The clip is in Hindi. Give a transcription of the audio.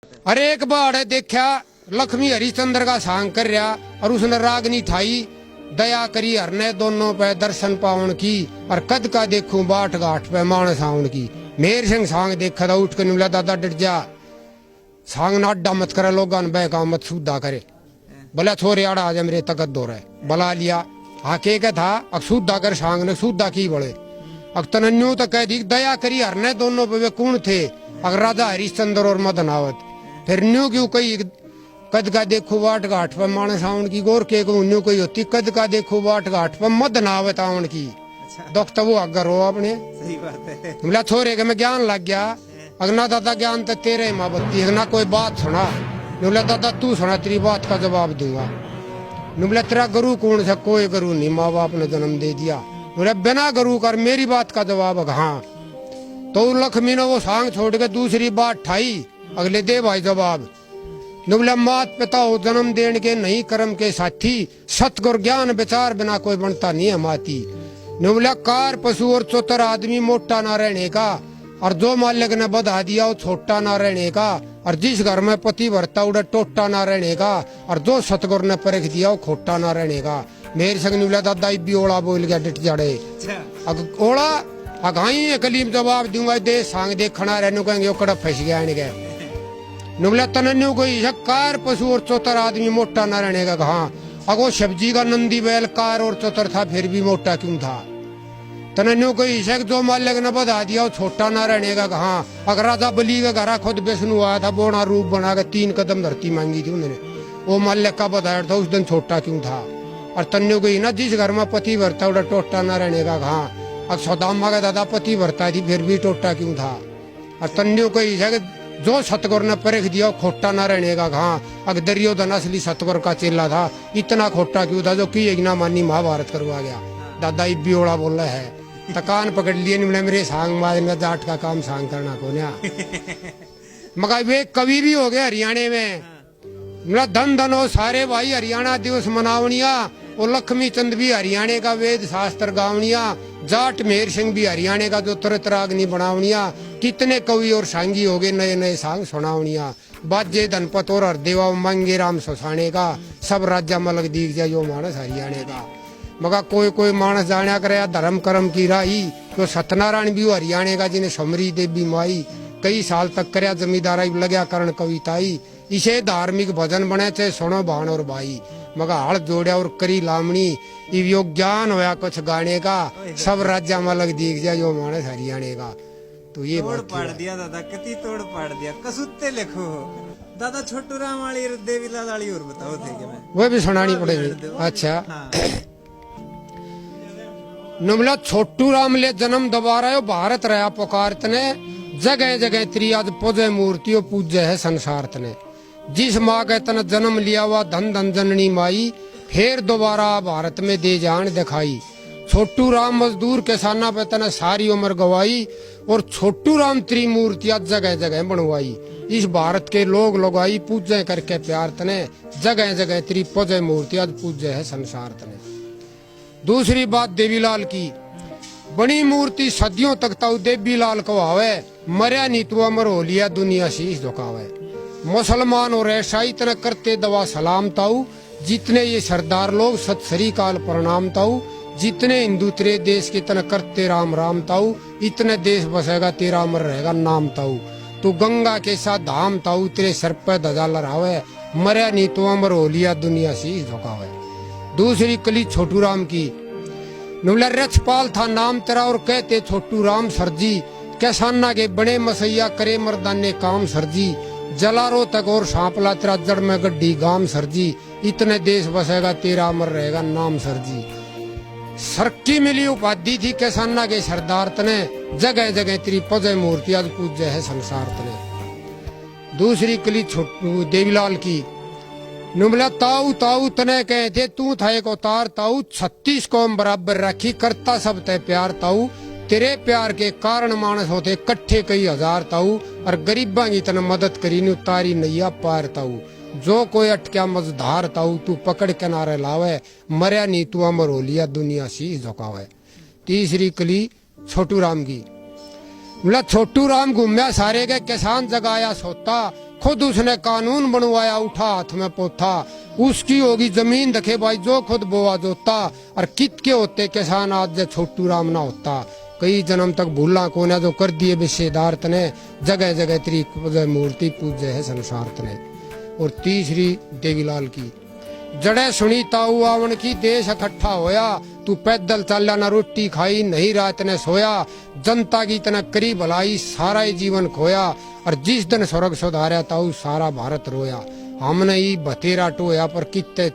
अरे एक बार देखा लक्ष्मी हरिश्चंद्र का सांग कर रहा और उसने रागनी ठाई दया करी हरने दोनों पे दर्शन पावन की और कद का देखूं बाट घाट पे मानस आवन की। मेर सिंह सांग देखा था उठ के निमला दादा डट जा सांग ना अड्डा मत करे लोग बहका मत सुधा करे भला छोरे आड़ा आ जा मेरे तकत दो रहे बला लिया हाके का था अब सुधा कर सांग ने सुधा की बड़े अब तनन्यू तो कह दी दया करी हरने दोनों पे वे कौन थे अगर राजा हरिश्चंद्र और मदनावत फिर न्यू क्यों कही कद का देखो बाट घाट पर मानस आवन की गोर के न्यू कोई होती कद का देखो बाट घाट पर मदनावत आवन की दुख तो वो अगर हो अपने सही बात है। बोला छोरे के मैं ज्ञान लग गया अगना दादा ज्ञान तो तेरे माँ बत्ती अगना कोई बात सुना बोला दादा तू सुना तेरी बात का जवाब दूंगा। बोला तेरा गुरु कौन सा कोई गुरु नहीं माँ बाप ने जन्म दे दिया। बोला बिना गुरु कर मेरी बात का जवाब हाँ। तो लक्ष्मी ने वो सांग छोड़ के दूसरी बात ठाई अगले दे भाई जवाब। बोला मात पिता हो जन्म देने के नहीं कर्म के साथी सतगुर ज्ञान विचार बिना कोई बनता नहीं है माती। बोला कार पशु और चौतर आदमी मोटा ना रहने का और जो मालिक ने बधा दिया वो छोटा ना रहने का और जिस घर में पति भरता उड़ा टोटा ना रहने का और जो सतगुर ने परख दिया वो खोटा ना रहने का। मेरे संग बोला दादा भी ओला बोल गया डट जाड़े ओला अगाई कलीम जवाब दूंगा दे सांग देखना रहने कहेंगे कड़ा फंस गया गए नुबला तनन्यू कोई कार पशु और चौतर आदमी मोटा ना रहने का कहा अगो सब्जी का नंदी बैल कार और चौतर था फिर भी मोटा क्यों था। तनन्यू कोई शक जो मालिक ने बधा दिया वो छोटा ना रहने का कहा अगर राजा बली का घरा खुद विष्णु आया था बोना रूप बना के 3 कदम धरती मांगी थी उन्होंने वो मालिक का बधाया था उस दिन छोटा क्यों था। और तन्यू कोई ना जिस घर में पति भरता उड़ा टोटा ना रहने का कहा अब सौदामा का दादा पति भरता थी फिर भी टोटा क्यों था। और तन्यू कोई जो सतगुर ने परख दिया खोटा ना रहने का कहा अगर दुर्योधन असली सतगुर का चेला था इतना खोटा क्यों था जो की यज्ञा मानी महाभारत करवा गया। दादा इब्बी ओड़ा बोल रहा है तकान पकड़ लिए नहीं मेरे सांग मारने जाट का काम सांग करना को मगर वे कवि भी हो गए हरियाणा में मेरा धन धन हो सारे भाई हरियाणा दिवस मनावनिया और लक्ष्मी चंद भी हरियाणा का वेद शास्त्र गावनिया जाट मेहर सिंह भी हरियाणा का जो तरतरागनी बनावनिया कितने कवि और सांगी हो गए नए नए सांग सुनावनिया बाजे धनपत और हरदेवा मंगे राम सोसाने का सब राज्य मलक दीख जाए जो मानस हरियाणा का मगर कोई कोई मानस जाना करे धर्म कर्म की राही तो सत्यनारायण भी हरियाणा का जिन्हें समरी देवी माई कई साल तक करया जमींदारा लग्या करण कविताई इसे धार्मिक भजन बने चाहे सुनो भान और भाई मगर हल जोड़ा और करी लामणी योग ज्ञान होया कुछ गाने का सब राज्य मलक दीख जाए जो मानस हरियाणा का। तो ये तोड़ पाड़ दिया दादा कति तोड़ पाड़ दिया कसुत्ते लिखो दादा छोटू राम वाली देवीलाल वाली और बताओ थे कि मैं वो भी सुनानी पड़ेगी। अच्छा नुमला छोटू राम ले जन्म दोबारा यो भारत रहा पुकार तने जगह जगह त्रियाद पूजे मूर्तियों पूजे है संसार तने जिस माँ के तन जन्म लिया हुआ धन धन जननी माई फिर दोबारा भारत में दे जान दिखाई। छोटू राम मजदूर किसाना पे तने सारी उम्र गवाई और छोटू राम त्रिमूर्तियां जगह जगह बनवाई। इस भारत के लोग लगाई पूजे करके प्यार तने जगह जगह त्रि पूजे मूर्तियां पूजे है संसार तने। दूसरी बात देवीलाल की बड़ी मूर्ति सदियों तक ताऊ देवीलाल कहावे मरिया नी तू अमर हो लिया दुनिया शीश झुकावे। मुसलमान और ईसाई तरह करते दवा सलाम ताऊ जितने ये सरदार लोग सत श्री काल प्रणाम ताऊ जितने हिंदू तेरे देश के तरह करते राम राम ताऊ इतने देश बसेगा तेरा अमर रहेगा नाम ताऊ। तू गंगा के साथ धाम ताऊ तेरे सर पे ध्वजा लहरावे मरिया नी तू अमर हो लिया दुनिया शीश झुकावे। दूसरी कली छोटू राम की नुला रक्षपाल था नाम तेरा और कहते छोटू राम सरजी किसाना के बड़े मसैया करे मर्दाने काम सरजी जलारो तक और सांपला तेरा जड़ में गड्ढी गाम सरजी इतने देश बसेगा तेरा अमर रहेगा नाम सरजी। सरकी मिली उपाधि थी किसाना के सरदार तने जगह जगह तेरी पजे मूर्ति आज पूज्य है संसार तने। दूसरी कली छोटू देवीलाल की नुमला ताऊ ताऊ तने कहते तू था एक अवतार ताऊ 36 कौम बराबर रखी करता सब ते प्यार ताऊ तेरे प्यार के कारण मानस होते कट्ठे कई हजार ताऊ और गरीबा की तना मदद करी नु तारी नैया पार ताऊ जो कोई अटक्या मजधार ताऊ तू पकड़ किनारे लावे मरिया नी तू अमर हो लिया दुनिया शीश झुकावे। तीसरी कली छोटू राम की बोला छोटू राम घूमया सारे के किसान जगाया सोता खुद उसने कानून बनवाया, उठा हाथ में पोथा, उसकी होगी जमीन देखे भाई जो खुद बोआ जोता। और कित के होते किसान आज जे छोटू राम ना होता। कई जन्म तक भूला कोने जो कर दिए बेशेदार तने, जगह जगह तेरी मूर्ति पूजे है संसार तने। और तीसरी देवीलाल की जड़े सुनी ताऊ आवन की, देश इकट्ठा होया, तू पैदल चला ना रोटी खाई, नहीं रात ने सोया, जनता की तना करी भलाई, सारा ही जीवन खोया। और जिस दिन स्वर्ग सुधारा ताऊ सारा भारत रोया। हमने ही बतेरा टोया पर कितने